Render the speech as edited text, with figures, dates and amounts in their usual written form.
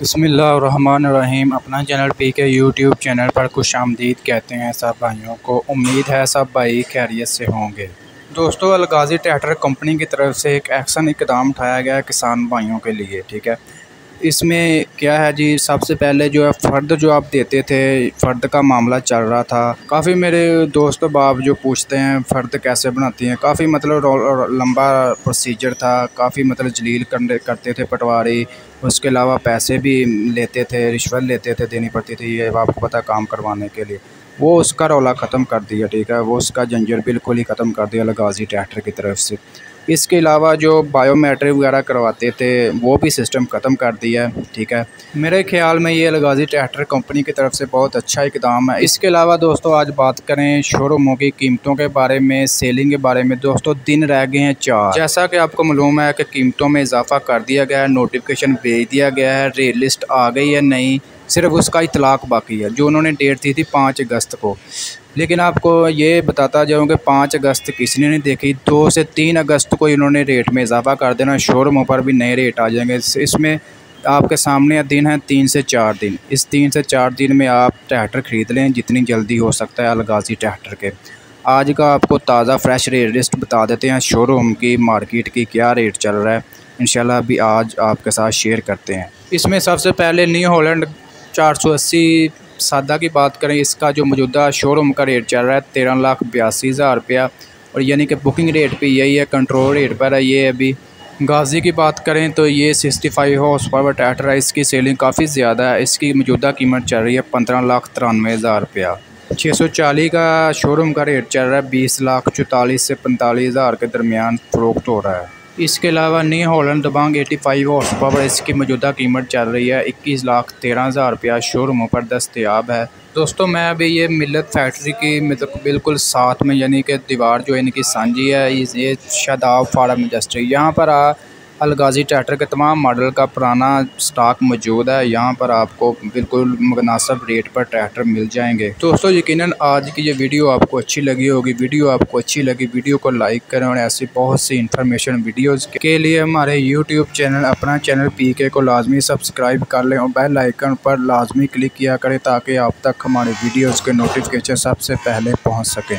बिस्मिल्लाहिर्रहमानिर्रहीम। अपना चैनल पीके YouTube channel पर खुशामदीद कहते हैं सब भाइयों को। उम्मीद है सब भाई खैरियत से होंगे। दोस्तों, अलगाज़ी ट्रैक्टर कंपनी की तरफ से एक एक्शन इकदाम उठाया गया है किसान भाइयों के लिए। ठीक है, इसमें क्या है जी, सबसे पहले जो है फ़र्द जो आप देते थे, फ़र्द का मामला चल रहा था। काफ़ी मेरे दोस्त बाब जो पूछते हैं फ़र्द कैसे बनाती हैं, काफ़ी मतलब लंबा प्रोसीजर था, काफ़ी मतलब जलील करते थे पटवारी। उसके अलावा पैसे भी लेते थे, रिश्वत लेते थे, देनी पड़ती थी, ये आपको पता काम करवाने के लिए। वो उसका रौला ख़त्म कर दिया। ठीक है, वो उसका झंझट बिल्कुल ही ख़त्म कर दिया अलगाज़ी ट्रैक्टर की तरफ से। इसके अलावा जो बायोमेट्रिक वगैरह करवाते थे वो भी सिस्टम ख़त्म कर दिया है। ठीक है, मेरे ख्याल में ये अलगाज़ी ट्रैक्टर कंपनी की तरफ से बहुत अच्छा इकदाम है। इसके अलावा दोस्तों, आज बात करें शोरूमों की कीमतों के बारे में, सेलिंग के बारे में। दोस्तों, दिन रह गए हैं 4। जैसा कि आपको मालूम है कि कीमतों में इजाफा कर दिया गया है, नोटिफिकेशन भेज दिया गया है, रेट लिस्ट आ गई है नहीं, सिर्फ उसका इतलाक़ बाकी है। जो उन्होंने डेट दी थी 5 अगस्त को, लेकिन आपको ये बताता जाऊँ कि 5 अगस्त किसी ने नहीं देखी। 2 से 3 अगस्त को इन्होंने रेट में इजाफा कर देना, शोरूमों पर भी नए रेट आ जाएंगे। इसमें आपके सामने दिन है 3 से 4 दिन। इस 3 से 4 दिन में आप ट्रैक्टर ख़रीद लें जितनी जल्दी हो सकता है अलगाज़ी ट्रैक्टर के। आज का आपको ताज़ा फ्रेश रेट लिस्ट बता देते हैं, शोरूम की, मार्केट की क्या रेट चल रहा है इंशाल्लाह अभी आज आपके साथ शेयर करते हैं। इसमें सबसे पहले न्यू हॉलैंड 480 सादा की बात करें, इसका जो मौजूदा शोरूम का रेट चल रहा है 13,82,000 रुपया, और यानी कि बुकिंग रेट पे यही है, कंट्रोल रेट पर है ये। अभी गाज़ी की बात करें तो ये 65 हॉर्स पावर ट्रैक्टर है, इसकी सेलिंग काफ़ी ज़्यादा है। इसकी मौजूदा कीमत चल रही है 15,93,000 रुपया। 640 का शोरूम का रेट चल रहा है 20,44,000 से 45,000 के दरमियान फ़रोख्त हो रहा है। इसके अलावा न्यू हॉलैंड दबंग 85 हॉर्स पावर, इसकी मौजूदा कीमत चल रही है 21,13,000 रुपया, शोरूमों पर दस्तयाब है। दोस्तों, मैं अभी ये मिल्लत फैक्ट्री की मतलब बिल्कुल साथ में, यानी कि दीवार जो इनकी सांझी है, ये शादाब फार्म इंडस्ट्री, यहाँ पर अलगाज़ी ट्रैक्टर के तमाम मॉडल का पुराना स्टॉक मौजूद है। यहाँ पर आपको बिल्कुल मुनासिब रेट पर ट्रैक्टर मिल जाएंगे। दोस्तों, यकीनन आज की ये वीडियो आपको अच्छी लगी होगी। वीडियो आपको अच्छी लगी, वीडियो को लाइक करें, और ऐसी बहुत सी इन्फॉर्मेशन वीडियोज़ के लिए हमारे यूट्यूब चैनल, अपना चैनल पीके को लाजमी सब्सक्राइब कर लें, और बेल आइकन पर लाजमी क्लिक किया करें ताकि आप तक हमारे वीडियोज़ के नोटिफिकेशन सबसे पहले पहुँच सकें।